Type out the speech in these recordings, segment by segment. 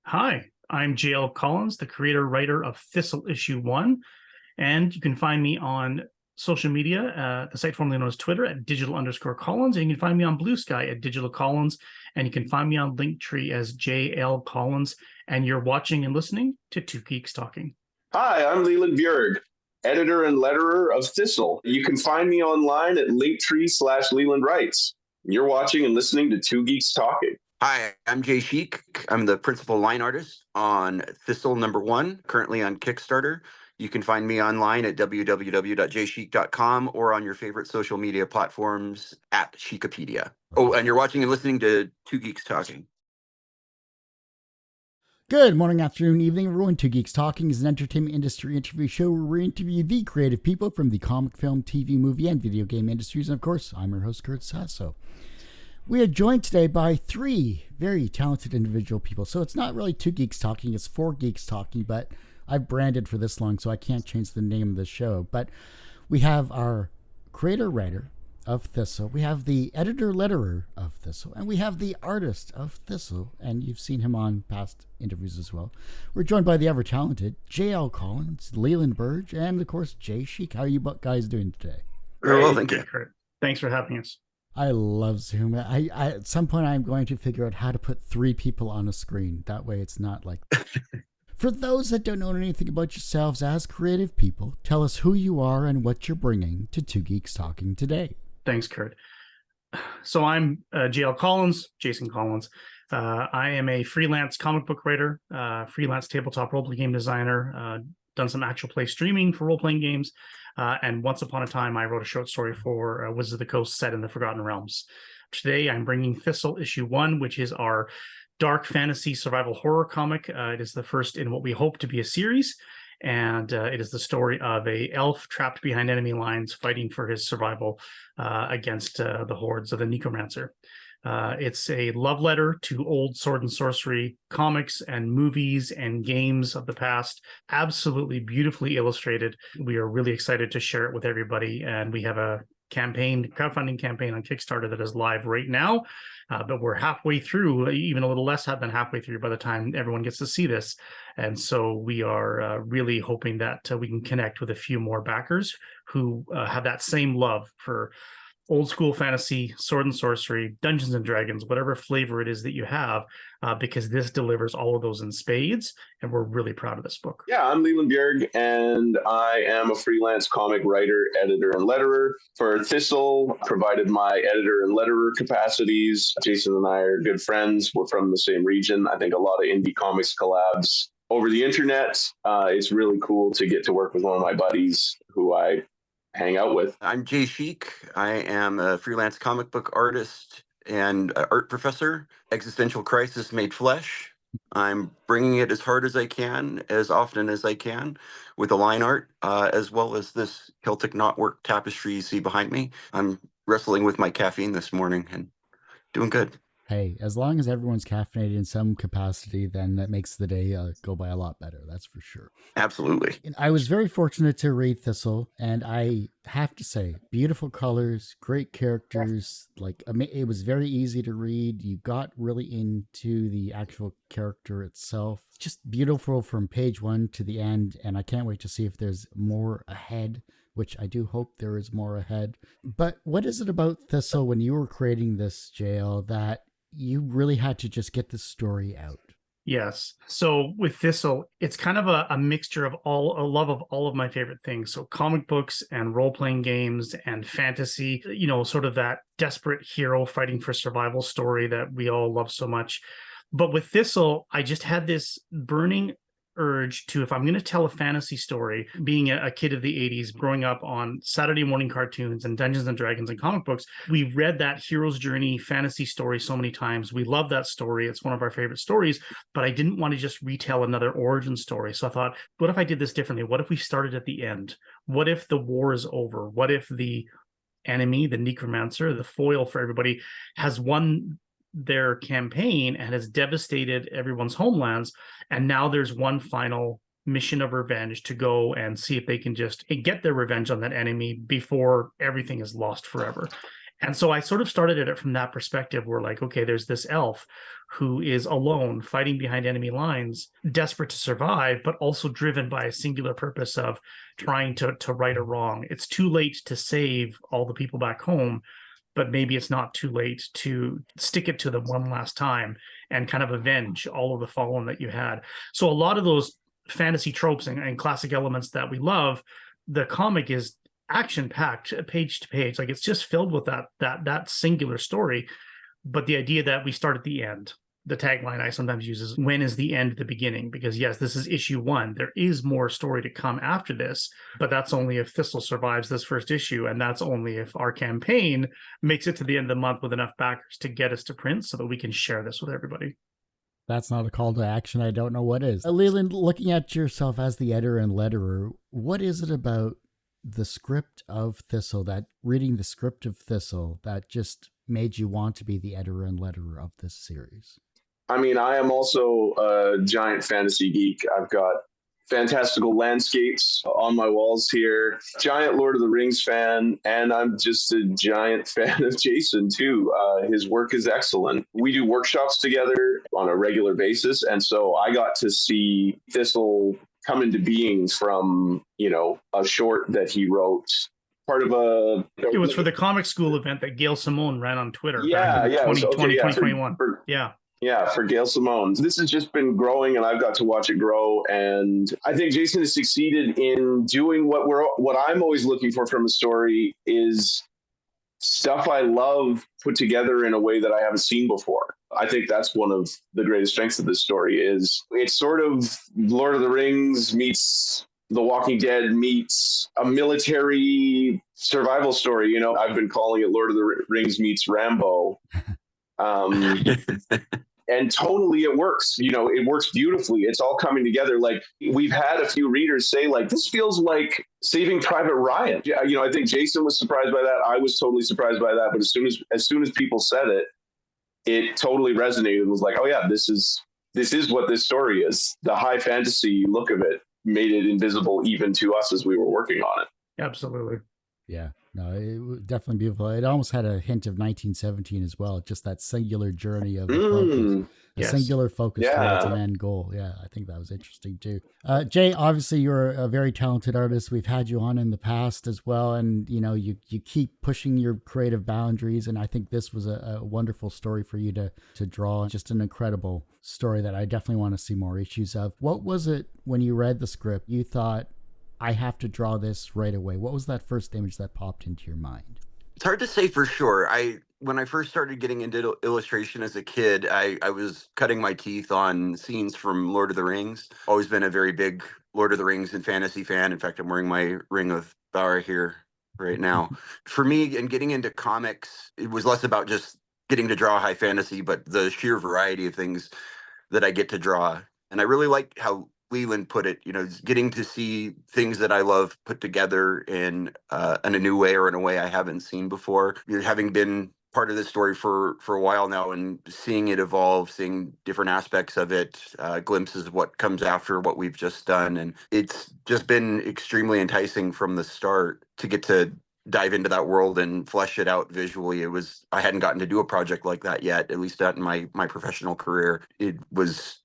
Hi, I'm JL Collins, the creator-writer of Thistle Issue One, and you can find me on social media, the site formerly known as Twitter at digital_Collins, and you can find me on Blue Sky at Digital Collins, and you can find me on Linktree as JL Collins, and you're watching and listening to Two Geeks Talking. Hi, I'm Leland Bjerg, editor and letterer of Thistle. You can find me online at linktree/Leland Writes. You're watching and listening to Two Geeks Talking. Hi, I'm Schiek. I'm the principal line artist on Thistle #1, currently on Kickstarter. You can find me online at www.jschiek.com or on your favorite social media platforms at Schiekapedia. Oh, and you're watching and listening to Two Geeks Talking. Good morning, afternoon, evening, everyone. Two Geeks Talking is an entertainment industry interview show where we interview the creative people from the comic, film, TV, movie, and video game industries. And of course, I'm your host, Kurt Sasso. We are joined today by three very talented individual people. So it's not really Two Geeks Talking, it's Four Geeks Talking, but I've branded for this long, so I can't change the name of the show. But we have our creator-writer of Thistle, we have the editor-letterer of Thistle, and we have the artist of Thistle, and you've seen him on past interviews as well. We're joined by the ever-talented JL Collins, Leland Bjerg, and of course, Schiek. How are you guys doing today? Very well, thank you. Kurt. Thanks for having us. I love Zoom. I at some point I'm going to figure out how to put three people on a screen. That way it's not like... For those that don't know anything about yourselves as creative people, tell us who you are and what you're bringing to Two Geeks Talking today. Thanks, Kurt. So I'm JL Collins, Jason Collins. I am a freelance comic book writer, freelance tabletop role-playing game designer, done some actual play streaming for role-playing games, and once upon a time, I wrote a short story for Wizards of the Coast set in the Forgotten Realms. Today, I'm bringing Thistle Issue One, which is our dark fantasy survival horror comic. It is the first in what we hope to be a series, and it is the story of a elf trapped behind enemy lines fighting for his survival against the hordes of the Necromancer. It's a love letter to old sword and sorcery comics and movies and games of the past. Absolutely beautifully illustrated. We are really excited to share it with everybody, and we have a crowdfunding campaign on Kickstarter that is live right now, but we're halfway through, even a little less than halfway through by the time everyone gets to see this. And so we are really hoping that we can connect with a few more backers who have that same love for old school fantasy, sword and sorcery, Dungeons and Dragons, whatever flavor it is that you have, because this delivers all of those in spades, and we're really proud of this book. Yeah, I'm Leland Bjerg, and I am a freelance comic writer, editor, and letterer for Thistle. Provided my editor and letterer capacities. Jason and I are good friends. We're from the same region. I think a lot of indie comics collabs over the internet. It's really cool to get to work with one of my buddies who I hang out with. I'm Schiek. I am a freelance comic book artist and art professor. Existential Crisis Made Flesh. I'm bringing it as hard as I can, as often as I can, with the line art, as well as this Celtic knotwork tapestry you see behind me. I'm wrestling with my caffeine this morning and doing good. Hey, as long as everyone's caffeinated in some capacity, then that makes the day go by a lot better. That's for sure. Absolutely. I was very fortunate to read Thistle, and I have to say, beautiful colors, great characters. Like, it was very easy to read. You got really into the actual character itself. Just beautiful from page one to the end, and I can't wait to see if there's more ahead, which I do hope there is more ahead. But what is it about Thistle when you were creating this, JL, that you really had to just get the story out? Yes. So with Thistle, it's kind of a mixture of a love of all of my favorite things. So comic books and role-playing games and fantasy, sort of that desperate hero fighting for survival story that we all love so much. But with Thistle, I just had this burning urge to, if I'm going to tell a fantasy story, being a kid of the 80s, growing up on Saturday morning cartoons and Dungeons and Dragons and comic books, we read that hero's journey fantasy story so many times. We love that story. It's one of our favorite stories, but I didn't want to just retell another origin story. So I thought, what if I did this differently? What if we started at the end? What if the war is over? What if the enemy, the Necromancer, the foil for everybody, has won their campaign and has devastated everyone's homelands, and now there's one final mission of revenge to go and see if they can just get their revenge on that enemy before everything is lost forever. And so I sort of started at it from that perspective, where like, okay, there's this elf who is alone fighting behind enemy lines, desperate to survive, but also driven by a singular purpose of trying to right a wrong. It's too late to save all the people back home, but maybe it's not too late to stick it to them one last time and kind of avenge all of the fallen that you had. So a lot of those fantasy tropes and classic elements that we love, the comic is action-packed, page to page. Like, it's just filled with that singular story. But the idea that we start at the end, the tagline I sometimes use is, when is the end the beginning? Because yes, this is issue 1. There is more story to come after this, but that's only if Thistle survives this first issue, and that's only if our campaign makes it to the end of the month with enough backers to get us to print so that we can share this with everybody. That's not a call to action. I don't know what is. Leland, looking at yourself as the editor and letterer, what is it about the script of Thistle, that reading the script of Thistle, that just made you want to be the editor and letterer of this series? I mean, I am also a giant fantasy geek. I've got fantastical landscapes on my walls here, giant Lord of the Rings fan, and I'm just a giant fan of Jason too. His work is excellent. We do workshops together on a regular basis, and so I got to see Thistle come into being from, a short that he wrote. Part of it was for the comic school event that Gail Simone ran on Twitter. Yeah, back in yeah, 2020, 2021. Yeah, for Gail Simone. This has just been growing, and I've got to watch it grow. And I think Jason has succeeded in doing what I'm always looking for from a story, is stuff I love put together in a way that I haven't seen before. I think that's one of the greatest strengths of this story. Is it's sort of Lord of the Rings meets The Walking Dead meets a military survival story. I've been calling it Lord of the Rings meets Rambo. And tonally it works. It works beautifully. It's all coming together. Like, we've had a few readers say, like, this feels like Saving Private Ryan. I think Jason was surprised by that. I was totally surprised by that. But as soon as people said it, it totally resonated and was like, oh yeah, this is what this story is. The high fantasy look of it made it invisible even to us as we were working on it. Absolutely. Yeah, no, it was definitely beautiful. It almost had a hint of 1917 as well. Just that singular journey of focus, singular focus towards an end goal. Yeah, I think that was interesting too. Jay, obviously you're a very talented artist. We've had you on in the past as well, and you keep pushing your creative boundaries. And I think this was a wonderful story for you to draw. Just an incredible story that I definitely want to see more issues of. What was it when you read the script you thought, I have to draw this right away? What was that first image that popped into your mind? It's hard to say for sure. When I first started getting into illustration as a kid, I was cutting my teeth on scenes from Lord of the Rings. Always been a very big Lord of the Rings and fantasy fan. In fact, I'm wearing my Ring of Power here right now. For me, in getting into comics, it was less about just getting to draw high fantasy, but the sheer variety of things that I get to draw. And I really like how Leland put it, getting to see things that I love put together in a new way, or in a way I haven't seen before. Having been part of this story for a while now, and seeing it evolve, seeing different aspects of it, glimpses of what comes after what we've just done. And it's just been extremely enticing from the start to get to dive into that world and flesh it out visually. I hadn't gotten to do a project like that yet, at least not in my professional career. It was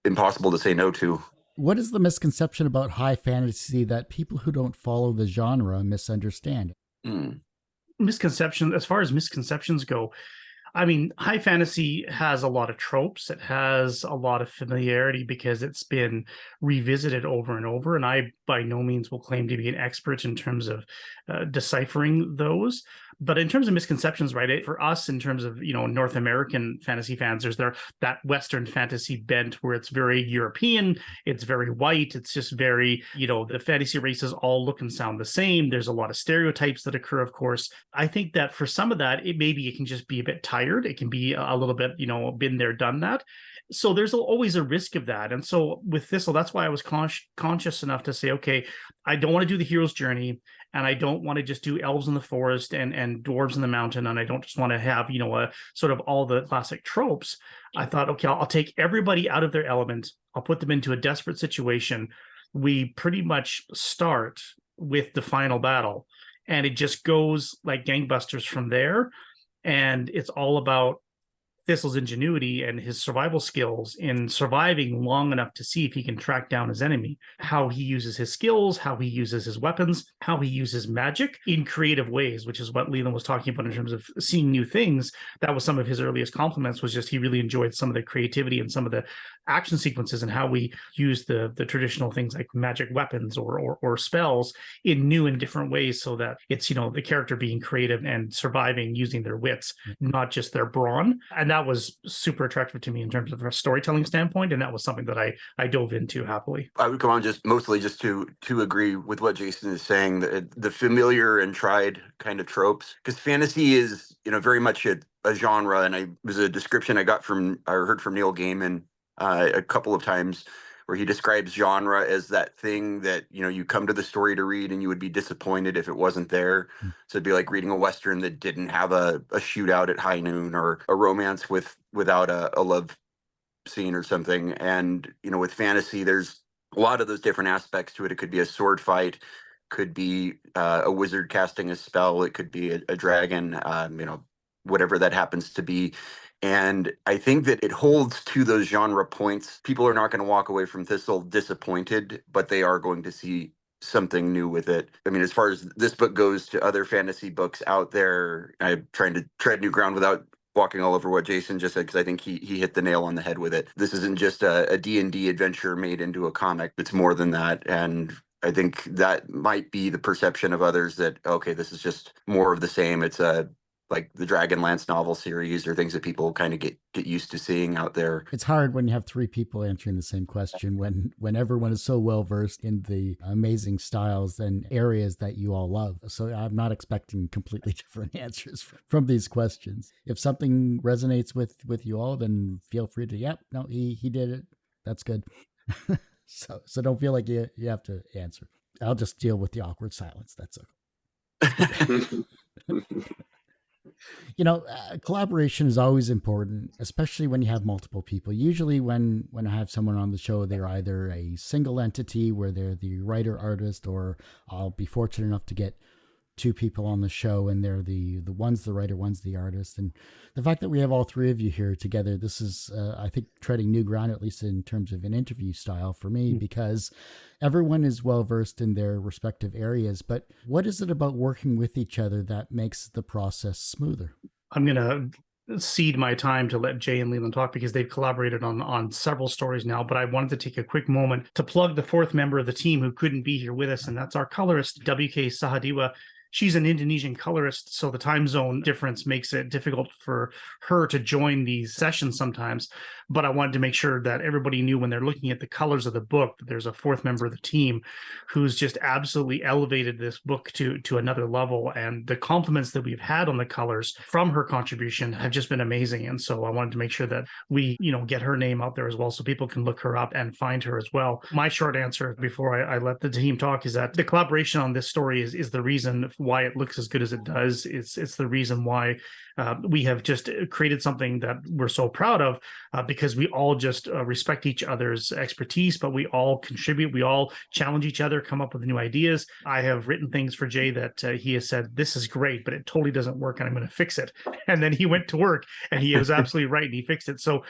impossible to say no to. What is the misconception about high fantasy that people who don't follow the genre misunderstand? Misconception, as far as misconceptions go, I mean, high fantasy has a lot of tropes. It has a lot of familiarity because it's been revisited over and over. And I, by no means, will claim to be an expert in terms of deciphering those. But in terms of misconceptions, right, for us, in terms of, North American fantasy fans, there's that Western fantasy bent where it's very European, it's very white, it's just very, the fantasy races all look and sound the same. There's a lot of stereotypes that occur, of course. I think that for some of that, it can just be a bit tired. It can be a little bit, been there, done that. So there's always a risk of that. And so with Thistle, that's why I was conscious enough to say, okay, I don't want to do the hero's journey, and I don't want to just do elves in the forest and dwarves in the mountain, and I don't just want to have, a sort of all the classic tropes. I thought, okay, I'll take everybody out of their element. I'll put them into a desperate situation. We pretty much start with the final battle, and it just goes like gangbusters from there. And it's all about Thistle's ingenuity and his survival skills in surviving long enough to see if he can track down his enemy, how he uses his skills, how he uses his weapons, how he uses magic in creative ways, which is what Leland was talking about in terms of seeing new things. That was some of his earliest compliments, was just he really enjoyed some of the creativity and some of the action sequences and how we use the traditional things like magic weapons or spells in new and different ways, so that it's, the character being creative and surviving using their wits, not just their brawn. And that was super attractive to me in terms of a storytelling standpoint, and that was something that I dove into happily. I would come on just mostly just to agree with what Jason is saying, the familiar and tried kind of tropes, because fantasy is very much a genre, and it was a description I heard from Neil Gaiman a couple of times, where he describes genre as that thing that, you come to the story to read and you would be disappointed if it wasn't there. So it'd be like reading a Western that didn't have a shootout at high noon, or a romance without a love scene or something. And, with fantasy, there's a lot of those different aspects to it. It could be a sword fight, could be a wizard casting a spell, it could be a dragon, whatever that happens to be. And I think that it holds to those genre points. People are not going to walk away from Thistle disappointed, but they are going to see something new with it. I mean, as far as this book goes to other fantasy books out there, I'm trying to tread new ground without walking all over what Jason just said, because I think he hit the nail on the head with it. This isn't just a D&D adventure made into a comic. It's more than that. And I think that might be the perception of others that, okay, this is just more of the same. It's like the Dragonlance novel series, or things that people kind of get used to seeing out there. It's hard when you have three people answering the same question, when everyone is so well versed in the amazing styles and areas that you all love. So I'm not expecting completely different answers from these questions. If something resonates with you all, then feel free to, he did it. That's good. So don't feel like you have to answer. I'll just deal with the awkward silence. That's okay. Collaboration is always important, especially when you have multiple people. Usually when I have someone on the show, they're either a single entity where they're the writer artist, or I'll be fortunate enough to get two people on the show and they're the one's the writer, one's the artist. And the fact that we have all three of you here together, this is, I think, treading new ground, at least in terms of an interview style for me, because everyone is well versed in their respective areas. But what is it about working with each other that makes the process smoother? I'm going to cede my time to let Jay and Leland talk, because they've collaborated on several stories now, but I wanted to take a quick moment to plug the fourth member of the team who couldn't be here with us, and that's our colorist, WK Sahadiwa. She's an Indonesian colorist, so the time zone difference makes it difficult for her to join these sessions sometimes. But I wanted to make sure that everybody knew, when they're looking at the colors of the book, that there's a fourth member of the team who's just absolutely elevated this book to another level. And the compliments that we've had on the colors from her contribution have just been amazing. And so I wanted to make sure that we, get her name out there as well, so people can look her up and find her as well. My short answer before I let the team talk is that the collaboration on this story is the reason why it looks as good as it does. It's the reason why we have just created something that we're so proud of, because we all just respect each other's expertise, but we all contribute, we all challenge each other, come up with new ideas. I have written things for Jay that he has said, this is great, but it totally doesn't work, and I'm going to fix it. And then he went to work and he was absolutely right, and he fixed it. So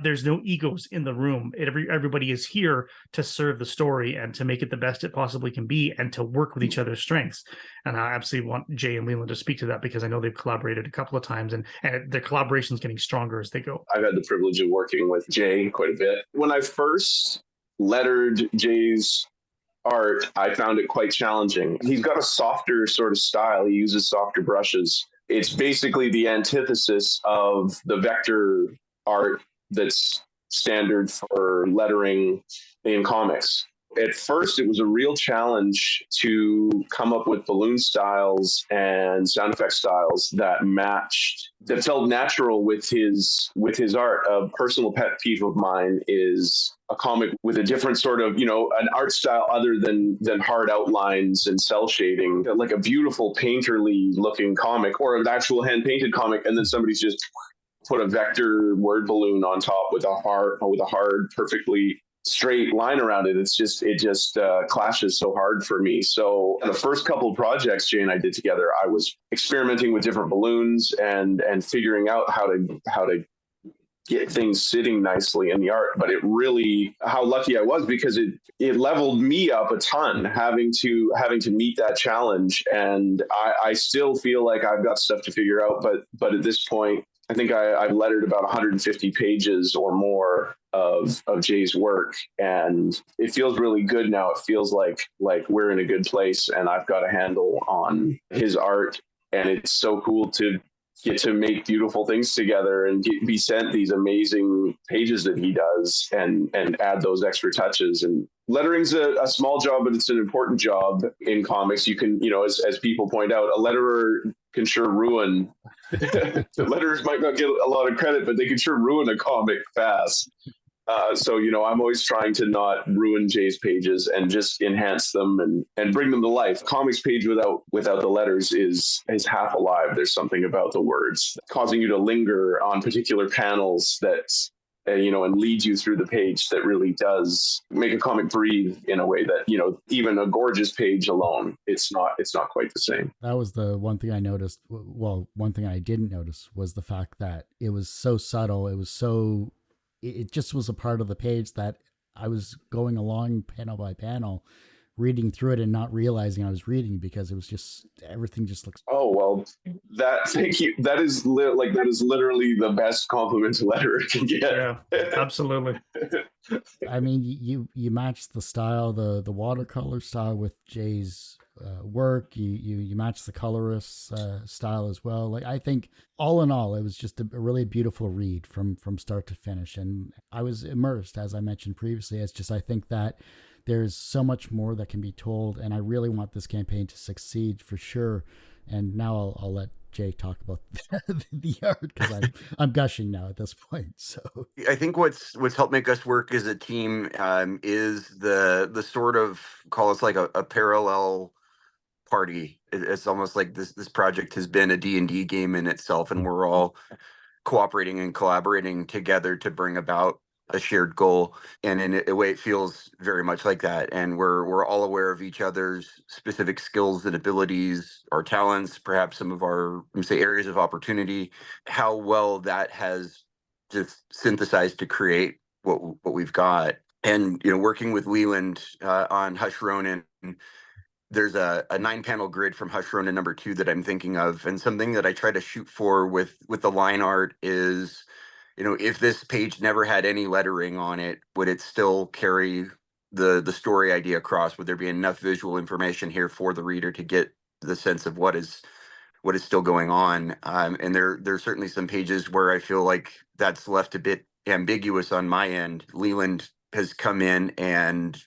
there's no egos in the room. Everybody is here to serve the story and to make it the best it possibly can be, and to work with each other's strengths. And I absolutely want Jay and Leland to speak to that, because I know they've collaborated a couple of times, and their collaboration is getting stronger as they go. I've had the privilege of working with Jay quite a bit. When I first lettered Jay's art, I found it quite challenging. He's got a softer sort of style. He uses softer brushes. It's basically the antithesis of the vector art that's standard for lettering in comics. At first, it was a real challenge to come up with balloon styles and sound effect styles that felt natural with his art. A personal pet peeve of mine is a comic with a different sort of, an art style other than hard outlines and cell shading, like a beautiful painterly looking comic, or an actual hand painted comic, and then somebody's just put a vector word balloon on top with a hard, perfectly straight line around it. It just clashes so hard for me. So the first couple of projects Jay and I did together, I was experimenting with different balloons and figuring out how to get things sitting nicely in the art. But it really, how lucky I was, because it leveled me up a ton having to meet that challenge. And I still feel like I've got stuff to figure out, but at this point, I think I've lettered about 150 pages or more of Jay's work, and it feels really good now. It feels like we're in a good place, and I've got a handle on his art, and it's so cool to get to make beautiful things together and be sent these amazing pages that he does, and add those extra touches. And lettering's a small job, but it's an important job in comics. You can, as people point out, a letterer can sure ruin. The letterers might not get a lot of credit, but they can sure ruin a comic fast. So, I'm always trying to not ruin Jay's pages and just enhance them and bring them to life. Comics page without the letters is half alive. There's something about the words causing you to linger on particular panels that, and lead you through the page, that really does make a comic breathe in a way that, even a gorgeous page alone, it's not quite the same. That was the one thing I noticed. Well, one thing I didn't notice was the fact that it was so subtle. It just was a part of the page that I was going along panel by panel, reading through it and not realizing I was reading, because it was just, everything just looks. Oh, well, thank you. That is literally the best compliment a letterer can get. Yeah, absolutely. I mean, you match the style, the watercolor style with Jay's work. You match the colorist's style as well. Like, I think all in all, it was just a really beautiful read from start to finish, and I was immersed, as I mentioned previously. It's just, I think that there's so much more that can be told, and I really want this campaign to succeed for sure. And now I'll let Jay talk about the art, because I'm gushing now at this point. So I think what's helped make us work as a team is the sort of, call us like a parallel party. It's almost like this project has been a D&D game in itself, and we're all cooperating and collaborating together to bring about a shared goal. And in a way, it feels very much like that. And we're all aware of each other's specific skills and abilities, our talents, perhaps some of our, say, areas of opportunity, how well that has just synthesized to create what we've got. And, working with Leland on Hush Ronin, there's a 9-panel grid from Hush Ronin #2 that I'm thinking of. And something that I try to shoot for with the line art is, if this page never had any lettering on it, would it still carry the story idea across? Would there be enough visual information here for the reader to get the sense of what is still going on? And there's certainly some pages where I feel like that's left a bit ambiguous on my end. Leland has come in and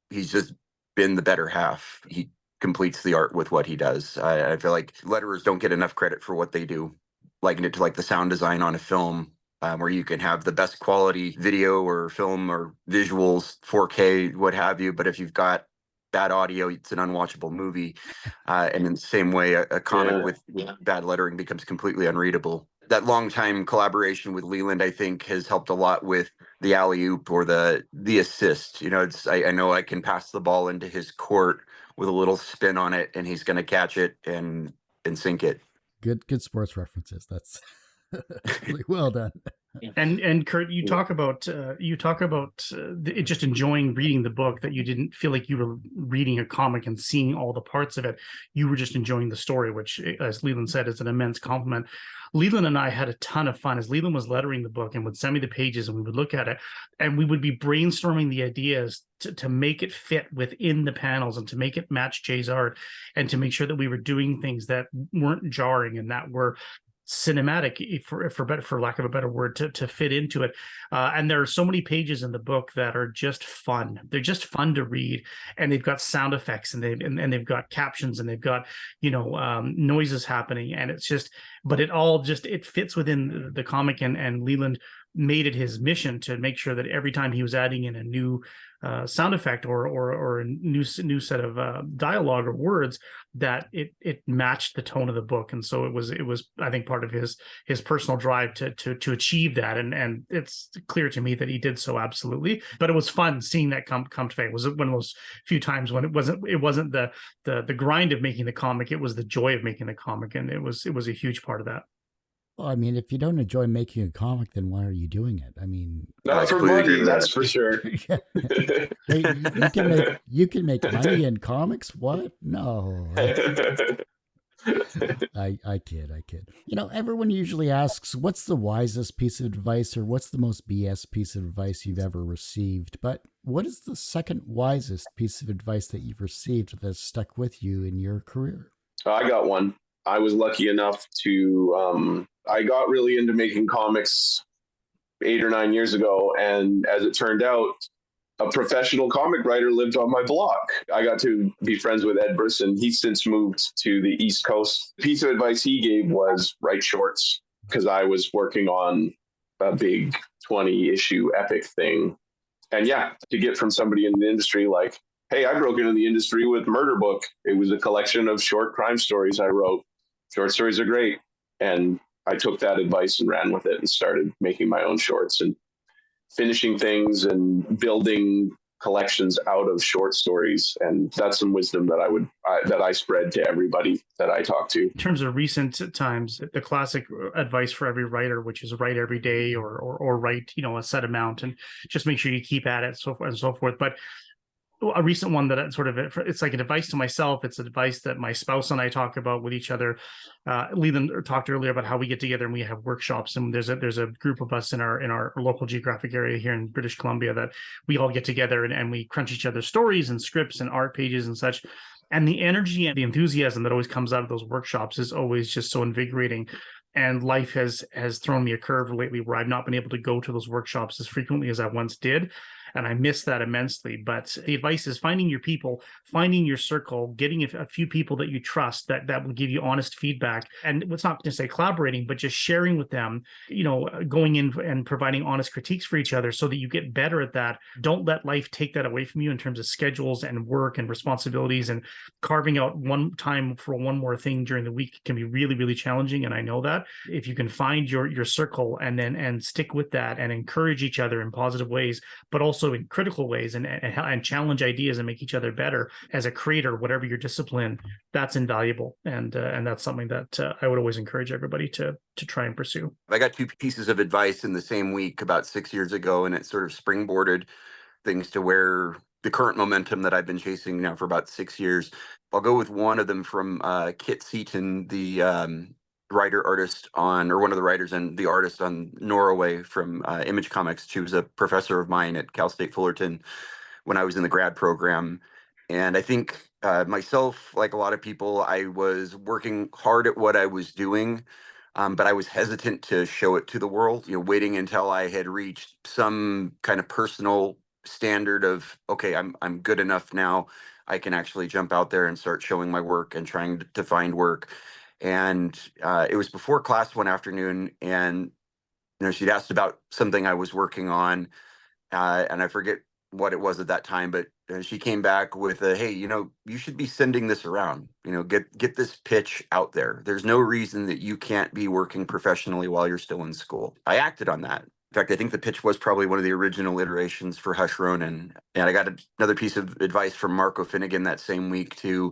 he's just been the better half. He completes the art with what he does. I feel like letterers don't get enough credit for what they do. Liken it to like the sound design on a film, where you can have the best quality video or film or visuals, 4K, what have you, but if you've got bad audio, it's an unwatchable movie. And in the same way, a comic with bad lettering becomes completely unreadable. That long time collaboration with Leland, I think, has helped a lot with the alley-oop or the assist. I know I can pass the ball into his court with a little spin on it, and he's going to catch it and sink it. Good sports references. That's really well done. And Kurt, you talk about just enjoying reading the book, that you didn't feel like you were reading a comic and seeing all the parts of it. You were just enjoying the story, which, as Leland said, is an immense compliment. Leland and I had a ton of fun as Leland was lettering the book and would send me the pages, and we would look at it, and we would be brainstorming the ideas to make it fit within the panels and to make it match Jay's art, and to make sure that we were doing things that weren't jarring and that were cinematic, for lack of a better word, to fit into it. And there are so many pages in the book that are just fun. They're just fun to read, and they've got sound effects, and they've got captions, and they've got noises happening, and it's just, but it all just, it fits within the comic. And Leland made it his mission to make sure that every time he was adding in a new sound effect or a new set of dialogue or words, that it matched the tone of the book. And so it was I think part of his personal drive to achieve that, and it's clear to me that he did so, absolutely. But it was fun seeing that come to fame. It was one of those few times when it wasn't the grind of making the comic, it was the joy of making the comic, and it was a huge part of that. Well, I mean, if you don't enjoy making a comic, then why are you doing it? I mean, Not for completely agree money, with that. that's for sure. hey, you can make money in comics. What? No, I kid. You know, everyone usually asks, what's the wisest piece of advice or what's the most BS piece of advice you've ever received? But what is the second wisest piece of advice that you've received that's stuck with you in your career? I got one. I was lucky enough to, I got really into making comics 8 or 9 years ago. And as it turned out, a professional comic writer lived on my block. I got to be friends with Ed Brisson. He's since moved to the East Coast. The piece of advice he gave was write shorts, because I was working on a big 20-issue epic thing. And yeah, to get from somebody in the industry like, hey, I broke into the industry with Murder Book. It was a collection of short crime stories I wrote. Short stories are great. And I took that advice and ran with it and started making my own shorts and finishing things and building collections out of short stories. And that's some wisdom that I spread to everybody that I talk to. In terms of recent times, the classic advice for every writer, which is write every day or write, a set amount, and just make sure you keep at it, so forth and so forth. But a recent one that it's like an advice to myself. It's advice that my spouse and I talk about with each other. Leland talked earlier about how we get together and we have workshops, and there's a group of us in our local geographic area here in British Columbia that we all get together and we crunch each other's stories and scripts and art pages and such. And the energy and the enthusiasm that always comes out of those workshops is always just so invigorating. And life has thrown me a curve lately where I've not been able to go to those workshops as frequently as I once did. And I miss that immensely. But the advice is finding your people, finding your circle, getting a few people that you trust that will give you honest feedback. And it's not to say collaborating, but just sharing with them, going in and providing honest critiques for each other so that you get better at that. Don't let life take that away from you in terms of schedules and work and responsibilities, and carving out one time for one more thing during the week can be really, really challenging. And I know that. If you can find your circle and stick with that and encourage each other in positive ways, but also in critical ways and challenge ideas and make each other better as a creator, whatever your discipline, that's invaluable. And that's something that I would always encourage everybody to try and pursue. I got two pieces of advice in the same week about 6 years ago, and it sort of springboarded things to where the current momentum that I've been chasing now for about 6 years. I'll go with one of them from Kit Seaton, the writer-artist or one of the writers and the artist on Norway from Image Comics. She was a professor of mine at Cal State Fullerton when I was in the grad program. And I think myself, like a lot of people, I was working hard at what I was doing, but I was hesitant to show it to the world, waiting until I had reached some kind of personal standard of, okay, I'm good enough now. I can actually jump out there and start showing my work and trying to find work. And it was before class one afternoon, and she'd asked about something I was working on, and I forget what it was at that time, but she came back with hey, you should be sending this around. Get this pitch out there. There's no reason that you can't be working professionally while you're still in school. I acted on that. In fact, I think the pitch was probably one of the original iterations for Hush Ronin. And I got another piece of advice from Marco Finnegan that same week to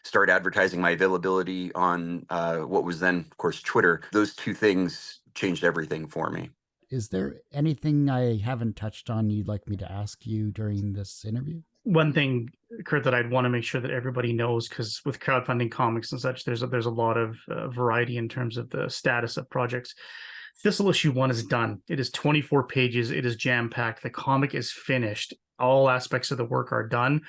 start advertising my availability on what was then, of course, Twitter. Those two things changed everything for me. Is there anything I haven't touched on you'd like me to ask you during this interview? One thing, Kurt, that I'd want to make sure that everybody knows, because with crowdfunding comics and such, there's a lot of variety in terms of the status of projects. Thistle Issue One is done. It is 24 pages. It is jam-packed. The comic is finished. All aspects of the work are done.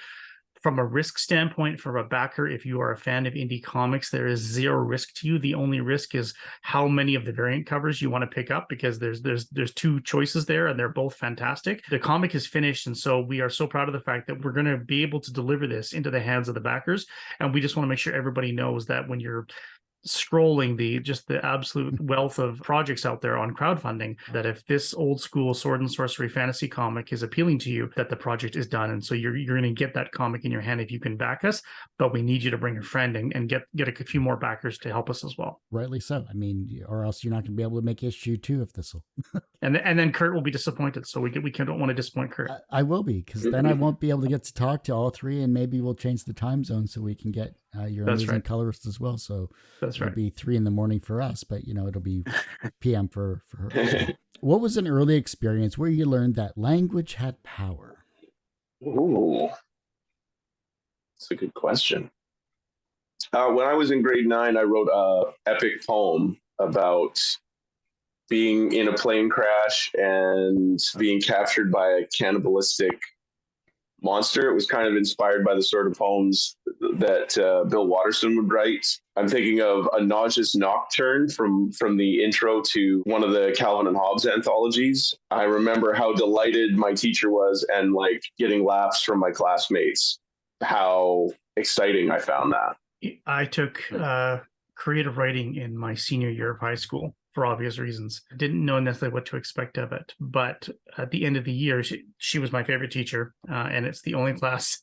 From a risk standpoint, from a backer, if you are a fan of indie comics, there is zero risk to you. The only risk is how many of the variant covers you want to pick up, because there's two choices there, and they're both fantastic. The comic is finished, and so we are so proud of the fact that we're going to be able to deliver this into the hands of the backers. And we just want to make sure everybody knows that when you're scrolling the absolute wealth of projects out there on crowdfunding, that if this old school sword and sorcery fantasy comic is appealing to you, that the project is done. And so you're going to get that comic in your hand if you can back us, but we need you to bring a friend and get a few more backers to help us as well. Rightly so. I mean, or else you're not going to be able to make issue 2 of Thistle. and then Kurt will be disappointed. So we don't want to disappoint Kurt. I will be, because then I won't be able to get to talk to all three, and maybe we'll change the time zone so we can get You're That's amazing right. colorist as well. So That's it'll right. be 3 a.m. for us, but it'll be PM for her. So, what was an early experience where you learned that language had power? Ooh, that's a good question. When I was in grade 9, I wrote a epic poem about being in a plane crash and being captured by a cannibalistic monster. It was kind of inspired by the sort of poems that Bill Watterson would write. I'm thinking of A Nauseous Nocturne from the intro to one of the Calvin and Hobbes anthologies. I remember how delighted my teacher was and like getting laughs from my classmates, how exciting I found that. I took creative writing in my senior year of high school for obvious reasons. I didn't know necessarily what to expect of it, but at the end of the year, she was my favorite teacher, and it's the only class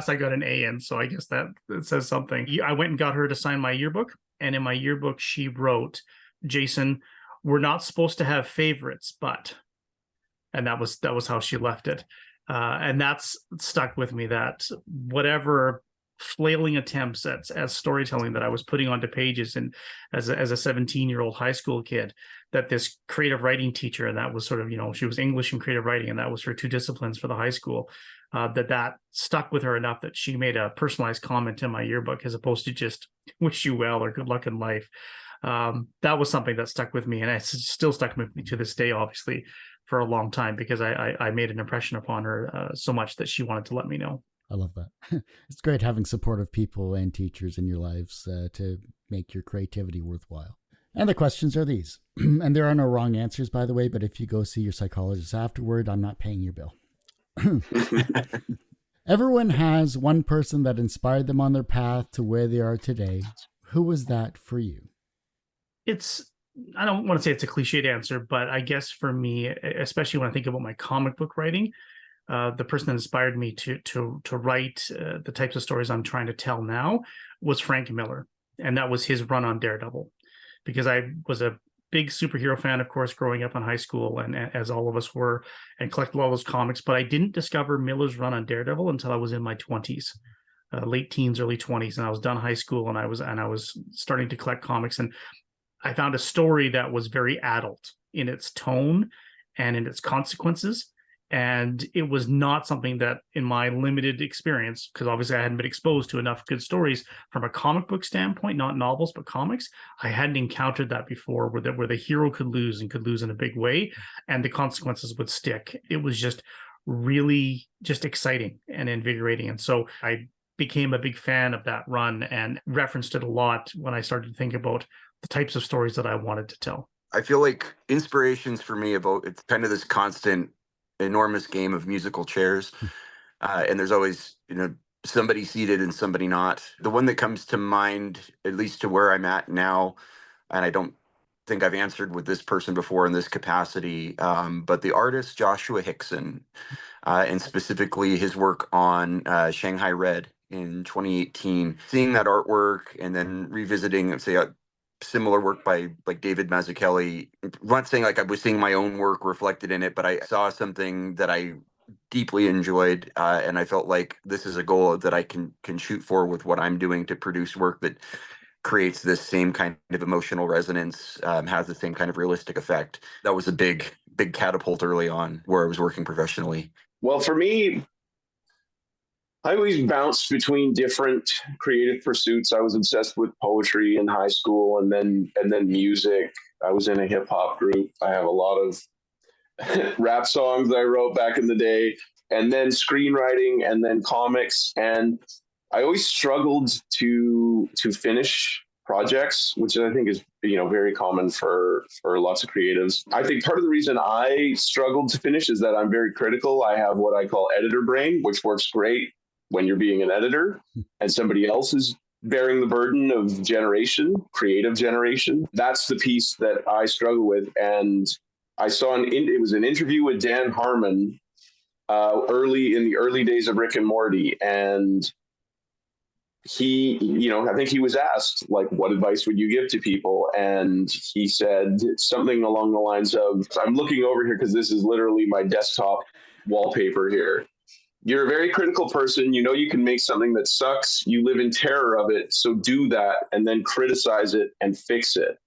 I got an A in. So I guess that says something. I went and got her to sign my yearbook, and in my yearbook, she wrote, "Jason, we're not supposed to have favorites, but," and that was how she left it, and that's stuck with me. That whatever flailing attempts at storytelling that I was putting onto pages, and as a 17-year-old high school kid, that this creative writing teacher, and that was sort of, she was English and creative writing, and that was her two disciplines for the high school, that stuck with her enough that she made a personalized comment in my yearbook as opposed to just wish you well or good luck in life. That was something that stuck with me, and it's still stuck with me to this day, obviously, for a long time, because I made an impression upon her so much that she wanted to let me know. I love that. It's great having supportive people and teachers in your lives to make your creativity worthwhile. And the questions are these. And there are no wrong answers, by the way, but if you go see your psychologist afterward, I'm not paying your bill. Everyone has one person that inspired them on their path to where they are today. Who was that for you? I don't want to say it's a cliched answer, but I guess for me, especially when I think about my comic book writing, the person that inspired me to write the types of stories I'm trying to tell now was Frank Miller, and that was his run on Daredevil, because I was a big superhero fan, of course, growing up in high school, and as all of us were, and collected all those comics. But I didn't discover Miller's run on Daredevil until I was in my 20s, late teens, early 20s, and I was done high school, and I was starting to collect comics, and I found a story that was very adult in its tone and in its consequences. And it was not something that, in my limited experience, because obviously I hadn't been exposed to enough good stories from a comic book standpoint, not novels, but comics, I hadn't encountered that before, where the hero could lose in a big way, and the consequences would stick. It was just really just exciting and invigorating. And so I became a big fan of that run and referenced it a lot when I started to think about the types of stories that I wanted to tell. I feel like inspirations for me it's kind of this constant enormous game of musical chairs, and there's always somebody seated and somebody not. The one that comes to mind, at least to where I'm at now, and I don't think I've answered with this person before in this capacity, but the artist Joshua Hickson, and specifically his work on Shanghai Red in 2018, seeing that artwork and then revisiting, say, similar work by like David Mazzucchelli. I'm not saying like I was seeing my own work reflected in it, but I saw something that I deeply enjoyed, and I felt like this is a goal that I can shoot for with what I'm doing, to produce work that creates this same kind of emotional resonance, has the same kind of realistic effect. That was a big catapult early on where I was working professionally. Well, for me, I always bounced between different creative pursuits. I was obsessed with poetry in high school, and then music. I was in a hip hop group. I have a lot of rap songs I wrote back in the day, and then screenwriting, and then comics. And I always struggled to finish projects, which I think is very common for lots of creatives. I think part of the reason I struggled to finish is that I'm very critical. I have what I call editor brain, which works great when you're being an editor and somebody else is bearing the burden of creative generation. That's the piece that I struggle with. And I saw it was an interview with Dan Harmon early in the early days of Rick and Morty. And he, I think he was asked, like, what advice would you give to people? And he said something along the lines of, I'm looking over here because this is literally my desktop wallpaper here. You're a very critical person. You know you can make something that sucks. You live in terror of it. So do that and then criticize it and fix it.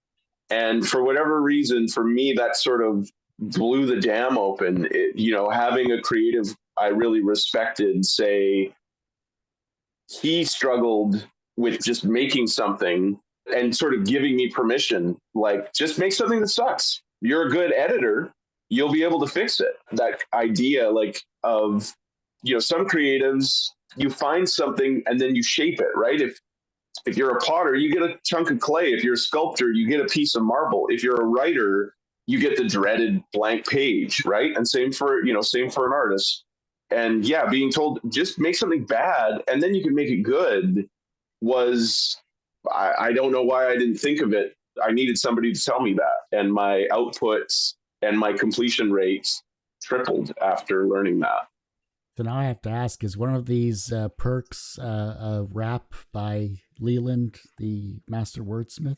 And for whatever reason, for me, that sort of blew the dam open. Having a creative I really respected say he struggled with just making something and sort of giving me permission, like, just make something that sucks. You're a good editor. You'll be able to fix it. That idea, like, of, some creatives, you find something and then you shape it, right? If you're a potter, you get a chunk of clay. If you're a sculptor, you get a piece of marble. If you're a writer, you get the dreaded blank page, right? And same for an artist. And yeah, being told just make something bad and then you can make it good was, I don't know why I didn't think of it. I needed somebody to tell me that. And my outputs and my completion rates tripled after learning that. So now I have to ask, is one of these perks a rap by Leland, the master wordsmith?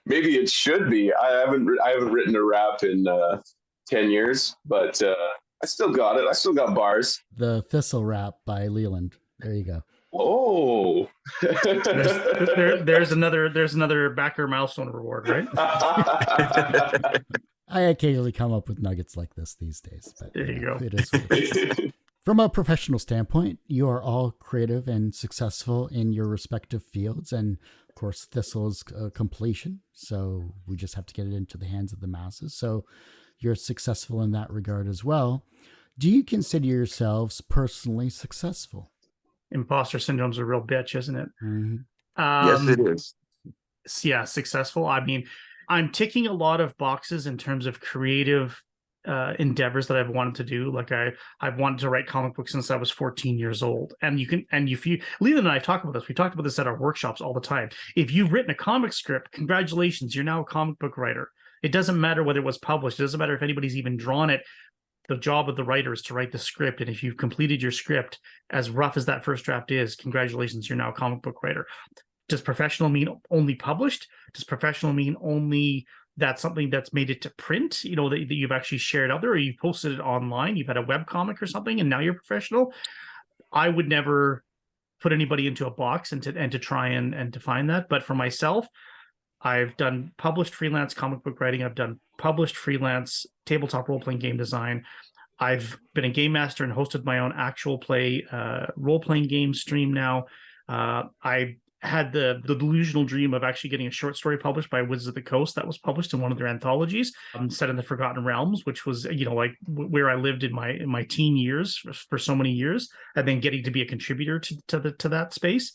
Maybe it should be. I haven't written a rap in 10 years, but I still got it. I still got bars. The Thistle rap by Leland. There you go. Oh, there's another backer milestone reward, right? I occasionally come up with nuggets like this these days. But there you go. It is what it is. From a professional standpoint, you are all creative and successful in your respective fields. And of course, Thistle is completion. So we just have to get it into the hands of the masses. So you're successful in that regard as well. Do you consider yourselves personally successful? Imposter syndrome's a real bitch, isn't it? Mm-hmm. Yes, it is. Yeah, successful. I mean, I'm ticking a lot of boxes in terms of creative endeavors that I've wanted to do. Like I've wanted to write comic books since I was 14 years old. And Leland and I talk about this. We talked about this at our workshops all the time. If you've written a comic script, congratulations, you're now a comic book writer. It doesn't matter whether it was published. It doesn't matter if anybody's even drawn it. The job of the writer is to write the script. And if you've completed your script, as rough as that first draft is, congratulations, you're now a comic book writer. Does professional mean only published? Does professional mean only that's something that's made it to print, that you've actually shared out there, or you posted it online, you've had a web comic or something, and now you're professional? I would never put anybody into a box and to try and define that. But for myself, I've done published freelance comic book writing. I've done published freelance tabletop role-playing game design. I've been a game master and hosted my own actual play role-playing game stream now. I had the delusional dream of actually getting a short story published by Wizards of the Coast that was published in one of their anthologies, set in the Forgotten Realms, which was, like where I lived in my teen years for so many years, and then getting to be a contributor to that space.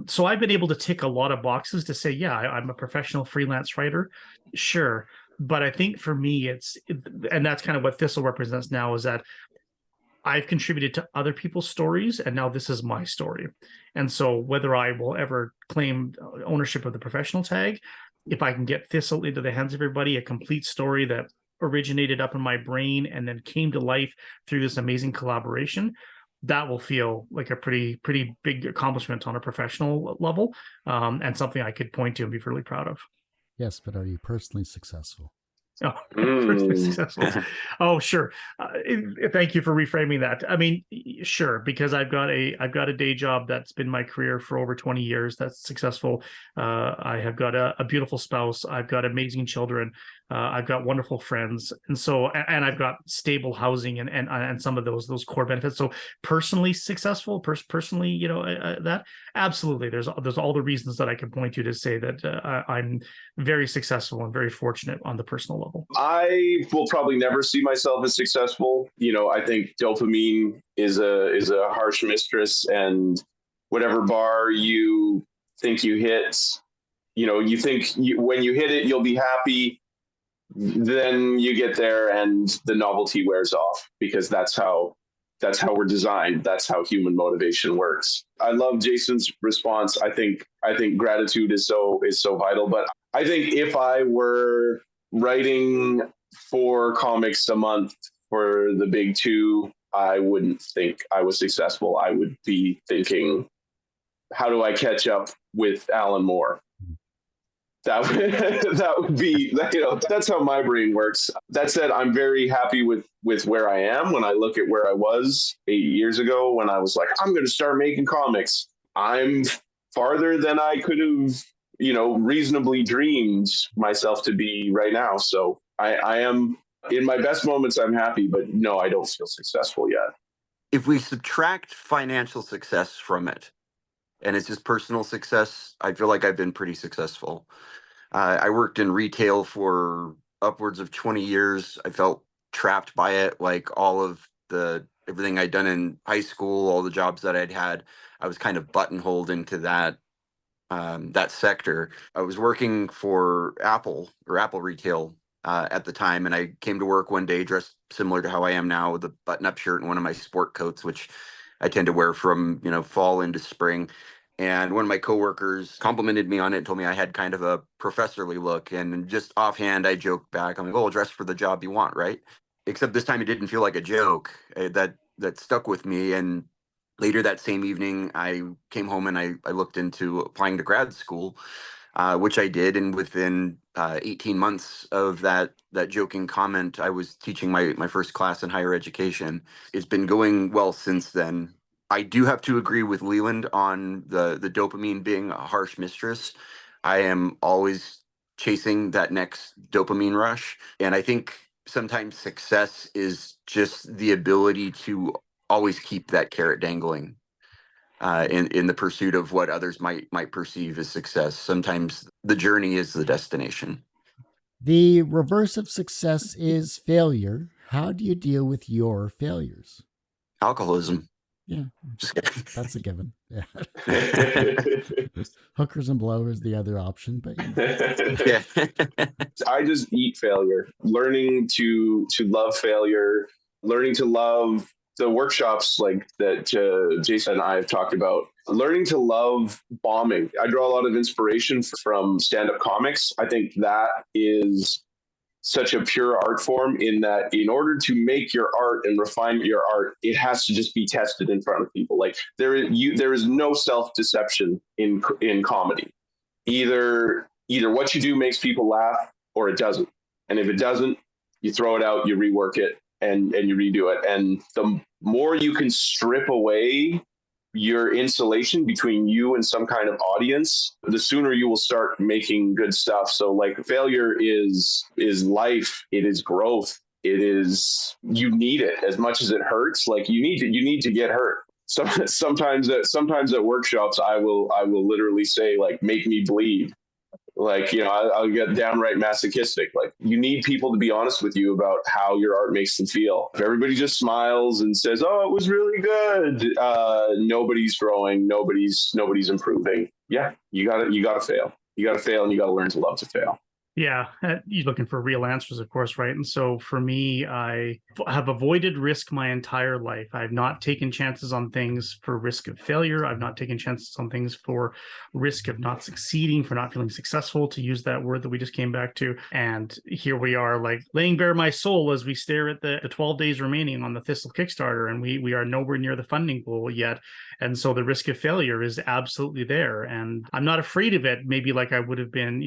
So I've been able to tick a lot of boxes to say, yeah, I'm a professional freelance writer. Sure. But I think for me, and that's kind of what Thistle represents now, is that I've contributed to other people's stories, and now this is my story. And so whether I will ever claim ownership of the professional tag, if I can get Thistle into the hands of everybody, a complete story that originated up in my brain and then came to life through this amazing collaboration, that will feel like a pretty big accomplishment on a professional level, and something I could point to and be really proud of. Yes, but are you personally successful? Oh, personally successful. Oh, sure. Thank you for reframing that. I mean, sure, because I've got a day job that's been my career for over 20 years. That's successful. I have got a beautiful spouse. I've got amazing children. I've got wonderful friends, and I've got stable housing and some of those core benefits. So personally successful, personally, that absolutely. There's all the reasons that I can point to say that I'm very successful and very fortunate on the personal level. I will probably never see myself as successful. I think dopamine is a harsh mistress, and whatever bar you think you hit, you think when you hit it, you'll be happy. Then you get there and the novelty wears off, because that's how we're designed. That's how human motivation works. I love Jason's response. I think gratitude is so vital. But I think if I were writing 4 comics a month for the big 2, I wouldn't think I was successful. I would be thinking, how do I catch up with Alan Moore? that would be, that's how my brain works. That said, I'm very happy with where I am. When I look at where I was 8 years ago, when I was like, I'm going to start making comics, I'm farther than I could have, reasonably dreamed myself to be right now. So I am, in my best moments, I'm happy, but no, I don't feel successful yet. If we subtract financial success from it, and it's just personal success, I feel like I've been pretty successful. I worked in retail for upwards of 20 years. I felt trapped by it, like all of everything I'd done in high school, all the jobs that I'd had. I was kind of buttonholed into that sector. I was working for Apple retail at the time, and I came to work one day dressed similar to how I am now, with a button-up shirt and one of my sport coats, which I tend to wear from fall into spring. And one of my coworkers complimented me on it and told me I had kind of a professorly look. And just offhand, I joked back, I'm like, "Oh, dress for the job you want, right?" Except this time it didn't feel like a joke. That stuck with me. And later that same evening, I came home and I looked into applying to grad school, which I did. And within 18 months of that joking comment, I was teaching my first class in higher education. It's been going well since then. I do have to agree with Leland on the dopamine being a harsh mistress. I am always chasing that next dopamine rush. And I think sometimes success is just the ability to always keep that carrot dangling in the pursuit of what others might perceive as success. Sometimes the journey is the destination. The reverse of success is failure. How do you deal with your failures? Alcoholism. Yeah, Just kidding. that's a given. Yeah. Hookers and blowers, the other option, but Yeah. I just eat failure. Learning to love failure, learning to love the workshops like that Jason and I have talked about, learning to love bombing. I draw a lot of inspiration from stand-up comics. I think that is such a pure art form, in that in order to make your art and refine your art, it has to just be tested in front of people. Like there is no self-deception in comedy. Either what you do makes people laugh or it doesn't. And if it doesn't, you throw it out, you rework it, and you redo it. And the more you can strip away your insulation between you and some kind of audience, the sooner you will start making good stuff. So like failure is life. It is growth. It is, you need it as much as it hurts. Like you need to get hurt. So sometimes at workshops, I will literally say, like, make me bleed. Like, I'll get downright masochistic. Like, you need people to be honest with you about how your art makes them feel. If everybody just smiles and says, "Oh, it was really good," nobody's growing, nobody's improving. Yeah, you gotta fail. You gotta fail, and you gotta learn to love to fail. Yeah, you're looking for real answers, of course, right? And so for me, I have avoided risk my entire life. I've not taken chances on things for risk of failure. I've not taken chances on things for risk of not succeeding, for not feeling successful, to use that word that we just came back to. And here we are, like, laying bare my soul as we stare at the 12 days remaining on the Thistle Kickstarter, and we are nowhere near the funding goal yet. And so the risk of failure is absolutely there. And I'm not afraid of it, maybe like I would have been,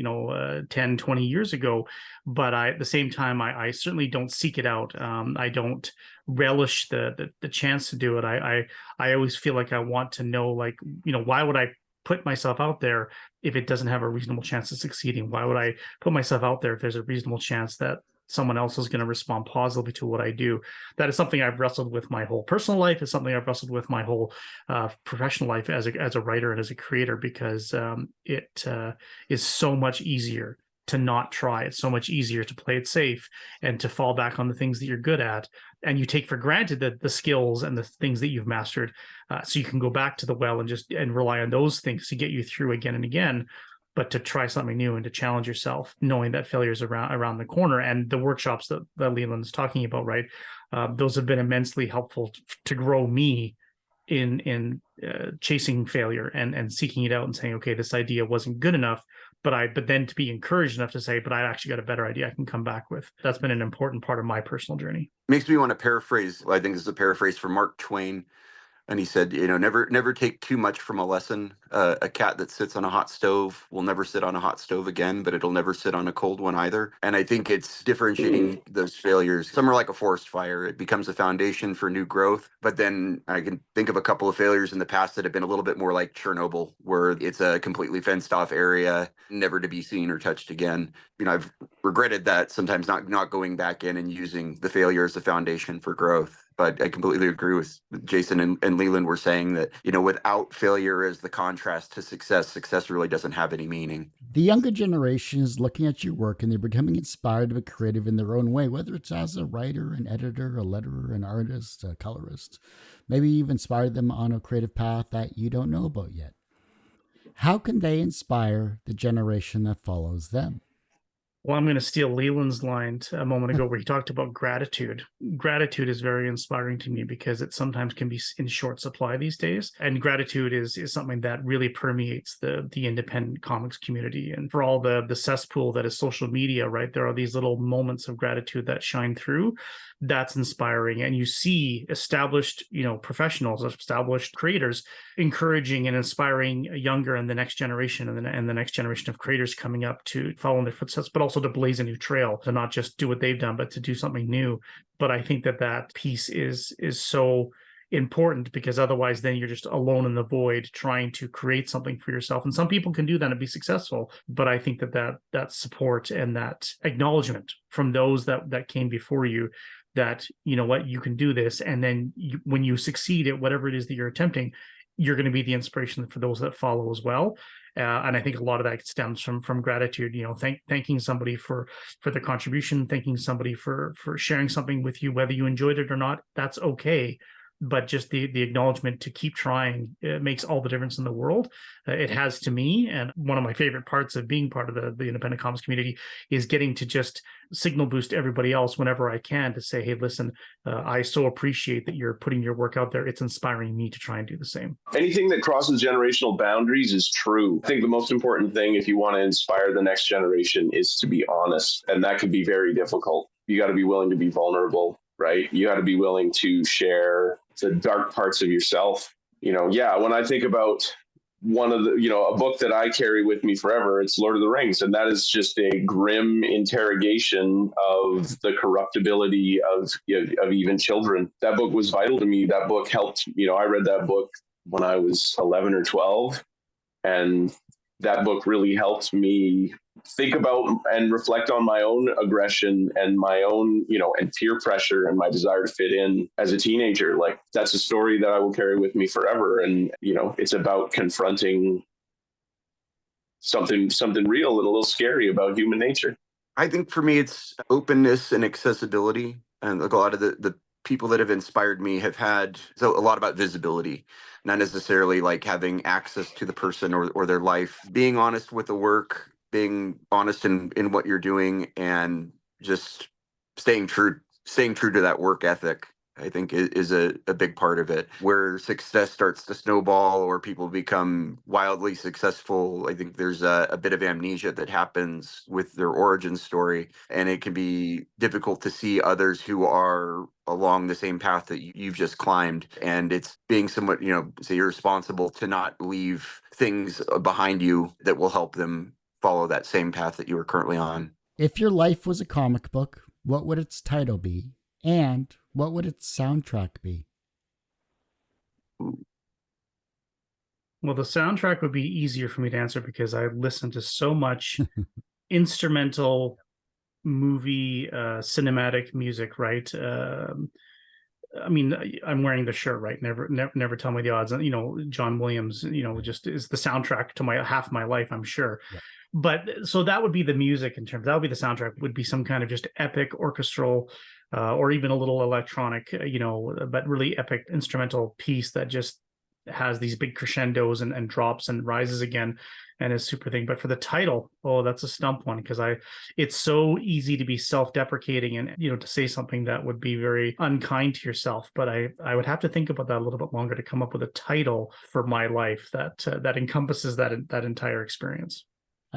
10, 20 years ago, but at the same time, I certainly don't seek it out. I don't relish the chance to do it. I always feel like I want to know, like, why would I put myself out there if it doesn't have a reasonable chance of succeeding? Why would I put myself out there if there's a reasonable chance that someone else is going to respond positively to what I do? That is something I've wrestled with my whole personal life. It's something I've wrestled with my whole professional life as a writer and as a creator, because it is so much easier to not try. It's so much easier to play it safe and to fall back on the things that you're good at. And you take for granted that the skills and the things that you've mastered, so you can go back to the well and rely on those things to get you through again and again. But to try something new and to challenge yourself, knowing that failure is around the corner. And the workshops that Leland is talking about, right? Those have been immensely helpful to grow me in chasing failure and seeking it out and saying, okay, this idea wasn't good enough, but then to be encouraged enough to say, but I actually got a better idea I can come back with. That's been an important part of my personal journey. Makes me want to paraphrase. I think this is a paraphrase from Mark Twain. And he said, never take too much from a lesson. A cat that sits on a hot stove will never sit on a hot stove again, but it'll never sit on a cold one either. And I think it's differentiating those failures. Some are like a forest fire. It becomes a foundation for new growth. But then I can think of a couple of failures in the past that have been a little bit more like Chernobyl, where it's a completely fenced off area, never to be seen or touched again. I've regretted that sometimes, not going back in and using the failure as a foundation for growth. But I completely agree with Jason and Leland were saying that, without failure as the contrast to success really doesn't have any meaning. The younger generation is looking at your work and they're becoming inspired to be creative in their own way, whether it's as a writer, an editor, a letterer, an artist, a colorist. Maybe you've inspired them on a creative path that you don't know about yet. How can they inspire the generation that follows them? Well, I'm going to steal Leland's line a moment ago where he talked about gratitude. Gratitude is very inspiring to me because it sometimes can be in short supply these days. And gratitude is something that really permeates the independent comics community. And for all the cesspool that is social media, right, there are these little moments of gratitude that shine through. That's inspiring. And you see established, professionals, established creators encouraging and inspiring younger and the next generation and the next generation of creators coming up to follow in their footsteps, but also to blaze a new trail, to not just do what they've done, but to do something new. But I think that piece is so important, because otherwise then you're just alone in the void trying to create something for yourself. And some people can do that and be successful, but I think that support and that acknowledgement from those that came before you, that you can do this, and then when you succeed at whatever it is that you're attempting, you're going to be the inspiration for those that follow as well. And I think a lot of that stems from gratitude, thanking somebody for their contribution, thanking somebody for sharing something with you, whether you enjoyed it or not, that's okay. But just the acknowledgement to keep trying, it makes all the difference in the world. It has to me. And one of my favorite parts of being part of the independent comics community is getting to just signal boost everybody else whenever I can to say, hey, listen, I so appreciate that you're putting your work out there. It's inspiring me to try and do the same. Anything that crosses generational boundaries is true. I think the most important thing, if you want to inspire the next generation, is to be honest. And that can be very difficult. You got to be willing to be vulnerable, right? You got to be willing to share the dark parts of yourself. When I think about one of the, a book that I carry with me forever, it's Lord of the Rings. And that is just a grim interrogation of the corruptibility of even children. That book was vital to me. That book helped, I read that book when I was 11 or 12. And that book really helped me think about and reflect on my own aggression and my own, and peer pressure and my desire to fit in as a teenager. Like, that's a story that I will carry with me forever. And, it's about confronting something real and a little scary about human nature. I think for me, it's openness and accessibility. And a lot of the people that have inspired me have had a lot about visibility, not necessarily like having access to the person or their life, being honest with the work, being honest in what you're doing, and just staying true to that work ethic, I think is a big part of it. Where success starts to snowball or people become wildly successful, I think there's a bit of amnesia that happens with their origin story, and it can be difficult to see others who are along the same path that you've just climbed. And it's being somewhat, say, irresponsible to not leave things behind you that will help them follow that same path that you are currently on. If your life was a comic book, what would its title be? And what would its soundtrack be? Well, the soundtrack would be easier for me to answer because I listen to so much instrumental movie, cinematic music, right? I mean, I'm wearing the shirt, right? Never tell me the odds. John Williams, just is the soundtrack to half my life, I'm sure. Yeah. But so that would be the music in terms. That would be the soundtrack. Would be some kind of just epic orchestral, or even a little electronic, but really epic instrumental piece that just has these big crescendos and drops and rises again and is super thing. But for the title, that's a stump one, because it's so easy to be self-deprecating and to say something that would be very unkind to yourself. But I would have to think about that a little bit longer to come up with a title for my life that encompasses that entire experience.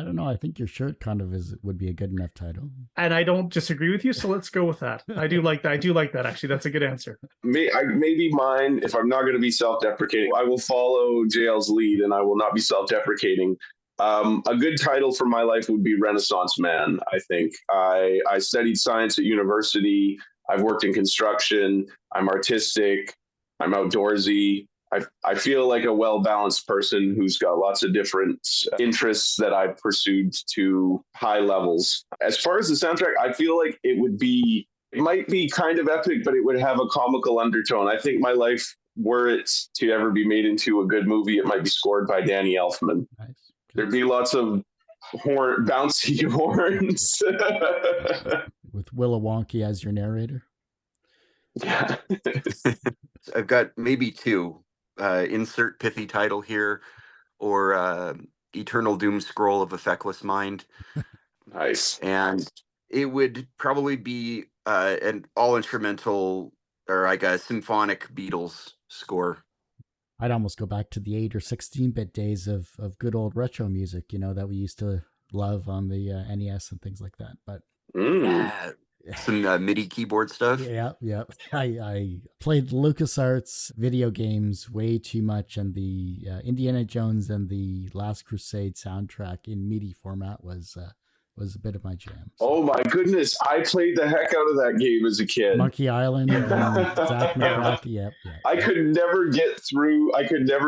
I don't know. I think your shirt kind of would be a good enough title. And I don't disagree with you, so let's go with that. I do like that. I do like that, actually. That's a good answer. Maybe mine, if I'm not going to be self-deprecating, I will follow JL's lead and I will not be self-deprecating. A good title for my life would be Renaissance Man, I think. I studied science at university. I've worked in construction. I'm artistic. I'm outdoorsy. I feel like a well-balanced person who's got lots of different interests that I've pursued to high levels. As far as the soundtrack, I feel like it might be kind of epic, but it would have a comical undertone. I think my life, were it to ever be made into a good movie, it might be scored by Danny Elfman. Nice. There'd be lots of bouncy horns. With Willow Wonky as your narrator. Yeah. I've got maybe two. Insert pithy title here, or Eternal Doom Scroll of a Feckless Mind. Nice. And it would probably be an all-instrumental or like a symphonic Beatles score. I'd almost go back to the 8 or 16-bit days of good old retro music, that we used to love on the NES and things like that. But Yeah. Some MIDI keyboard stuff. Yeah. I played LucasArts video games way too much, and the Indiana Jones and the Last Crusade soundtrack in MIDI format was a bit of my jam. So. Oh my goodness, I played the heck out of that game as a kid. Monkey Island, Zack McCracken, yep. I could never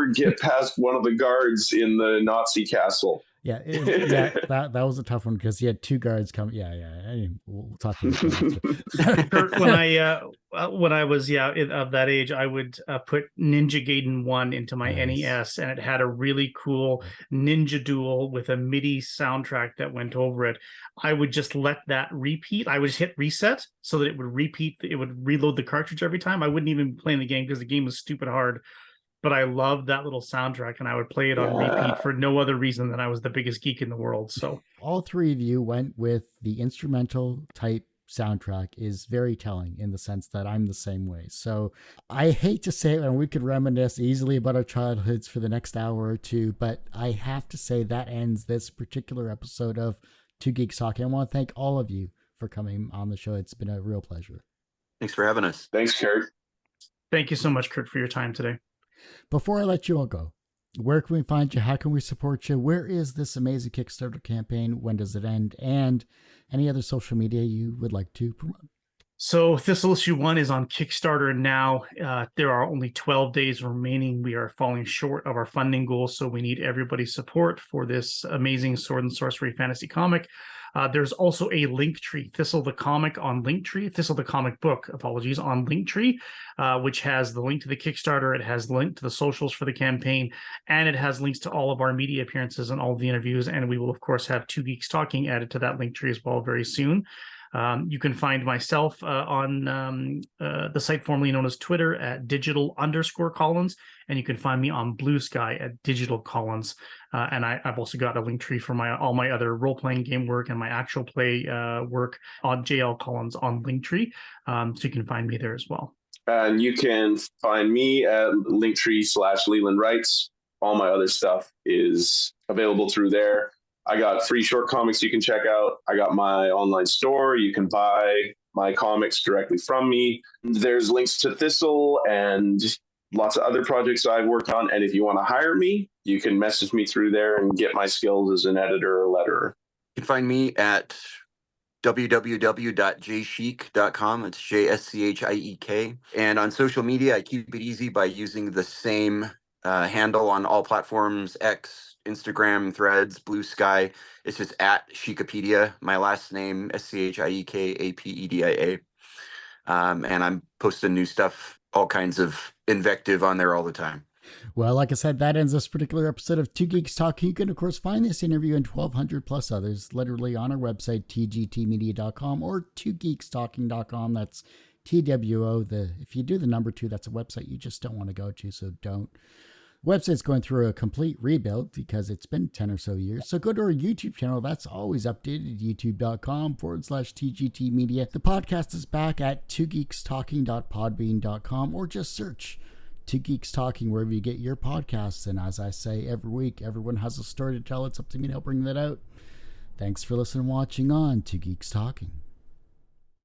get past one of the guards in the Nazi castle. Yeah, that was a tough one because he had two guards coming. Yeah. We'll talk about that. When I was of that age, I would put Ninja Gaiden 1 into my NES, and it had a really cool ninja duel with a MIDI soundtrack that went over it. I would just let that repeat. I would just hit reset so that it would repeat. It would reload the cartridge every time. I wouldn't even play the game because the game was stupid hard. But I loved that little soundtrack, and I would play it on repeat for no other reason than I was the biggest geek in the world. So all three of you went with the instrumental type soundtrack is very telling in the sense that I'm the same way. So I hate to say it, and we could reminisce easily about our childhoods for the next hour or two, but I have to say that ends this particular episode of Two Geeks Talking. I want to thank all of you for coming on the show. It's been a real pleasure. Thanks for having us. Thanks, Kurt. Thank you so much, Kurt, for your time today. Before I let you all go, where can we find you? How can we support you? Where is this amazing Kickstarter campaign? When does it end? And any other social media you would like to promote? So Thistle Issue One is on Kickstarter now. There are only 12 days remaining. We are falling short of our funding goals, so we need everybody's support for this amazing sword and sorcery fantasy comic. There's also a Linktree, Thistle the Comic on Linktree, Thistle the Comic Book, apologies, on Linktree, which has the link to the Kickstarter, it has the link to the socials for the campaign, and it has links to all of our media appearances and all of the interviews, and we will, of course, have Two Geeks Talking added to that Linktree as well very soon. You can find myself on the site formerly known as Twitter at digital_Collins, and you can find me on Blue Sky at Digital Collins. And I've also got a link tree for all my other role-playing game work and my actual play work on JL Collins on Linktree. So you can find me there as well. And you can find me at Linktree/Leland Writes. All my other stuff is available through there. I got free short comics you can check out. I got my online store. You can buy my comics directly from me. There's links to Thistle and lots of other projects I've worked on. And if you want to hire me, you can message me through there and get my skills as an editor or letterer. You can find me at www.jschiek.com. It's JSCHIEK. And on social media, I keep it easy by using the same handle on all platforms: X, Instagram, Threads, Blue Sky. It's just at Schiekapedia, my last name, SCHIEKAPEDIA. And I'm posting new stuff, all kinds of invective on there all the time. Well, like I said, that ends this particular episode of Two Geeks Talking. You can, of course, find this interview and 1,200 plus others literally on our website, tgtmedia.com or twogeekstalking.com. That's TWO. If you do the number 2, that's a website you just don't want to go to, so don't. Website's going through a complete rebuild because it's been 10 or so years. So go to our YouTube channel. That's always updated, youtube.com/TGT Media. The podcast is back at twogeekstalking.podbean.com or just search Two Geeks Talking wherever you get your podcasts. And as I say every week, everyone has a story to tell. It's up to me to help bring that out. Thanks for listening and watching on Two Geeks Talking.